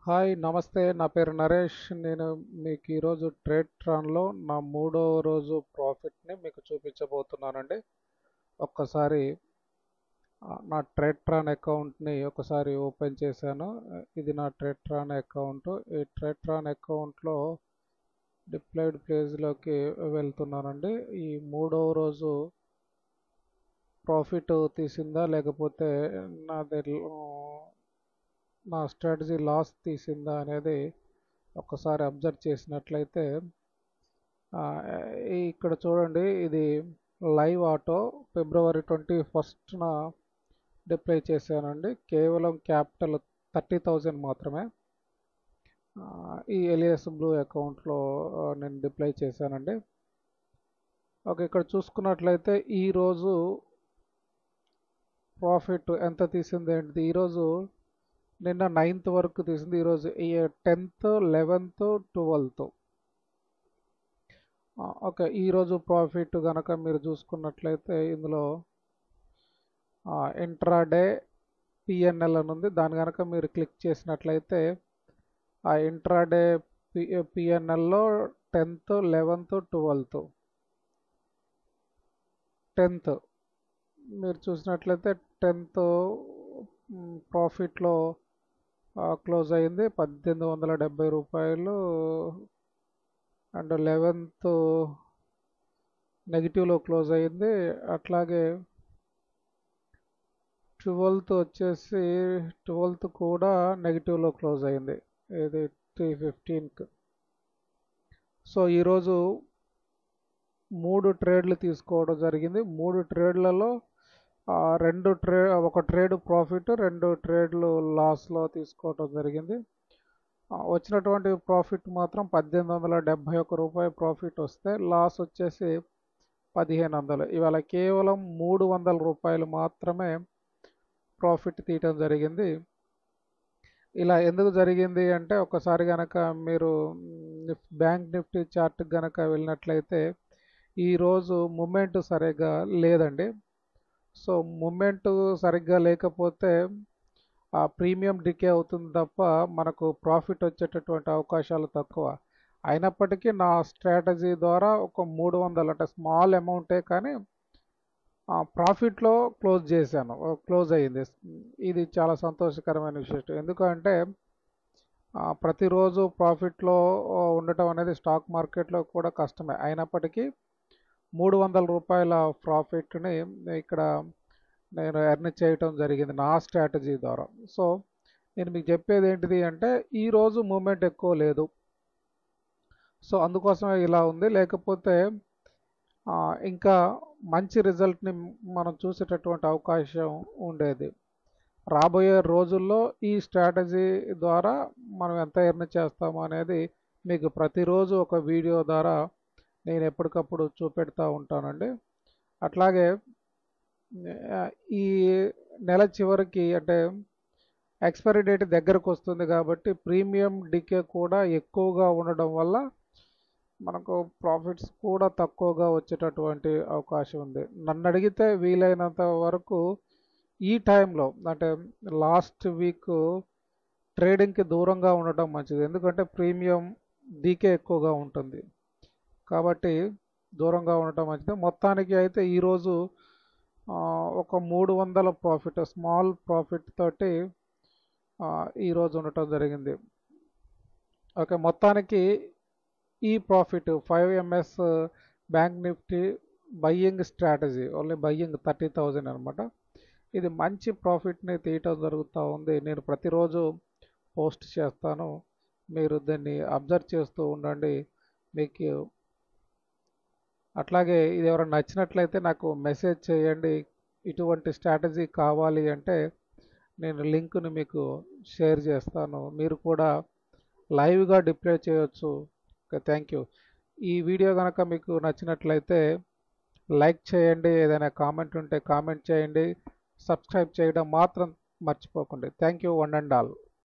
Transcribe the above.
Hi నమస్తే, నా పేరు నరేష్. నేను మీకు ఈరోజు ట్రేడ్ట్రాన్లో నా మూడవ రోజు ప్రాఫిట్ని మీకు చూపించబోతున్నానండి. ఒక్కసారి నా ట్రేడ్ట్రాన్ అకౌంట్ని ఒకసారి ఓపెన్ చేశాను. ఇది నా ట్రేడ్ట్రాన్ అకౌంట్. ఈ ట్రేడ్ట్రాన్ అకౌంట్లో డిప్లాయిడ్ పేజ్లోకి వెళ్తున్నానండి. ఈ మూడవ రోజు ప్రాఫిట్ తీసిందా లేకపోతే నాది నా స్ట్రాటజీ లాస్ తీసిందా అనేది ఒక్కసారి అబ్జర్వ్ చేసినట్లయితే ఇక్కడ చూడండి, ఇది లైవ్ ఆటో ఫిబ్రవరి 21న డిప్లై చేశానండి. కేవలం క్యాపిటల్ 30,000 మాత్రమే ఈ ఎలియస్ బ్లూ అకౌంట్లో నేను డిప్లై చేశానండి. ఓకే, ఇక్కడ చూసుకున్నట్లయితే ఈరోజు ప్రాఫిట్ ఎంత తీసింది ఏంటిది, ఈరోజు నిన్న 9th వరకు తీసింది, ఈరోజు 10th 11th 12th. ఓకే, ఈరోజు ప్రాఫిట్ కనుక మీరు చూసుకున్నట్లయితే ఇందులో ఇంట్రాడే పిఎన్ఎల్ అని ఉంది. దాని కనుక మీరు క్లిక్ చేసినట్లయితే ఆ intraday పిఎన్ఎల్లో 10th 11th 12th 10th మీరు చూసినట్లయితే 10th ప్రాఫిట్లో క్లోజ్ అయింది 1870 రూపాయలు. అండ్ 11th నెగిటివ్లో క్లోజ్ అయింది. అట్లాగే 12th వచ్చేసి 12th కూడా నెగిటివ్లో క్లోజ్ అయింది, ఇది 315కి. సో ఈరోజు 3 ట్రేడ్లు తీసుకోవడం జరిగింది. 3 ట్రేడ్లలో ఒక ట్రేడ్ ప్రాఫిట్, 2 ట్రేడ్లు లాస్లో తీసుకోవడం జరిగింది. వచ్చినటువంటి ప్రాఫిట్ మాత్రం 1871 రూపాయలు ప్రాఫిట్ వస్తే లాస్ వచ్చేసి 1500. ఇవాళ కేవలం 300 రూపాయలు మాత్రమే ప్రాఫిట్ తీయటం జరిగింది. ఇలా ఎందుకు జరిగింది అంటే, ఒకసారి కనుక మీరు బ్యాంక్ నిఫ్టీ చార్ట్ కనుక వెళ్ళినట్లయితే ఈరోజు మూమెంట్ సరిగ్గా లేదండి. సో మూమెంట్ సరిగ్గా లేకపోతే ఆ ప్రీమియం డికే అవుతుంది తప్ప మనకు ప్రాఫిట్ వచ్చేటటువంటి అవకాశాలు తక్కువ. అయినప్పటికీ నా స్ట్రాటజీ ద్వారా ఒక 300 అంటే స్మాల్ అమౌంటే కానీ ప్రాఫిట్లో క్లోజ్ అయ్యింది. ఇది చాలా సంతోషకరమైన విషయం. ఎందుకంటే ప్రతిరోజు ప్రాఫిట్లో ఉండటం అనేది స్టాక్ మార్కెట్లో కూడా కష్టమే. అయినప్పటికీ 300 రూపాయల ప్రాఫిట్ని ఇక్కడ నేను ఎర్న్ చేయటం జరిగింది నా స్ట్రాటజీ ద్వారా. సో నేను మీకు చెప్పేది ఏంటిది అంటే, ఈరోజు మూమెంట్ ఎక్కువ లేదు, సో అందుకోసమే ఇలా ఉంది. లేకపోతే ఇంకా మంచి రిజల్ట్ని మనం చూసేటటువంటి అవకాశం ఉండేది. రాబోయే రోజుల్లో ఈ స్ట్రాటజీ ద్వారా మనం ఎంత ఎర్న్ చేస్తాము అనేది మీకు ప్రతిరోజు ఒక వీడియో ద్వారా నేను ఎప్పటికప్పుడు చూపెడతా ఉంటానండి. అట్లాగే ఈ నెల చివరికి అంటే ఎక్స్పైరీ డేట్ దగ్గరకు వస్తుంది కాబట్టి ప్రీమియం డికే కూడా ఎక్కువగా ఉండడం వల్ల మనకు ప్రాఫిట్స్ కూడా తక్కువగా వచ్చేటటువంటి అవకాశం ఉంది. నన్ను అడిగితే వీలైనంత వరకు ఈ టైంలో అంటే లాస్ట్ వీక్ ట్రేడింగ్కి దూరంగా ఉండటం మంచిది. ఎందుకంటే ప్రీమియం డీకే ఎక్కువగా ఉంటుంది కాబట్టి దూరంగా ఉండటం మంచిది. మొత్తానికి అయితే ఈరోజు ఒక 300 ప్రాఫిట్, స్మాల్ ప్రాఫిట్ తోటి ఈరోజు ఉండటం జరిగింది. ఓకే, మొత్తానికి ఈ profit 5MS bank Nifty buying strategy, only buying 30,000 అనమాట. ఇది మంచి ప్రాఫిట్ని తీయటం జరుగుతూ ఉంది. నేను ప్రతిరోజు పోస్ట్ చేస్తాను, మీరు దీన్ని అబ్జర్వ్ చేస్తూ ఉండండి. మీకు అట్లాగే ఇది ఎవరైనా నచ్చినట్లయితే నాకు మెసేజ్ చేయండి. ఇటువంటి స్ట్రాటజీ కావాలి అంటే నేను లింక్ని మీకు షేర్ చేస్తాను, మీరు కూడా లైవ్గా డిప్లై చేయొచ్చు. Okay, thank you. ఈ వీడియో కనుక మీకు నచ్చినట్లయితే లైక్ చేయండి, ఏదైనా కామెంట్ ఉంటే కామెంట్ చేయండి, సబ్స్క్రైబ్ చేయడం మాత్రం మర్చిపోకండి. Thank you one and all.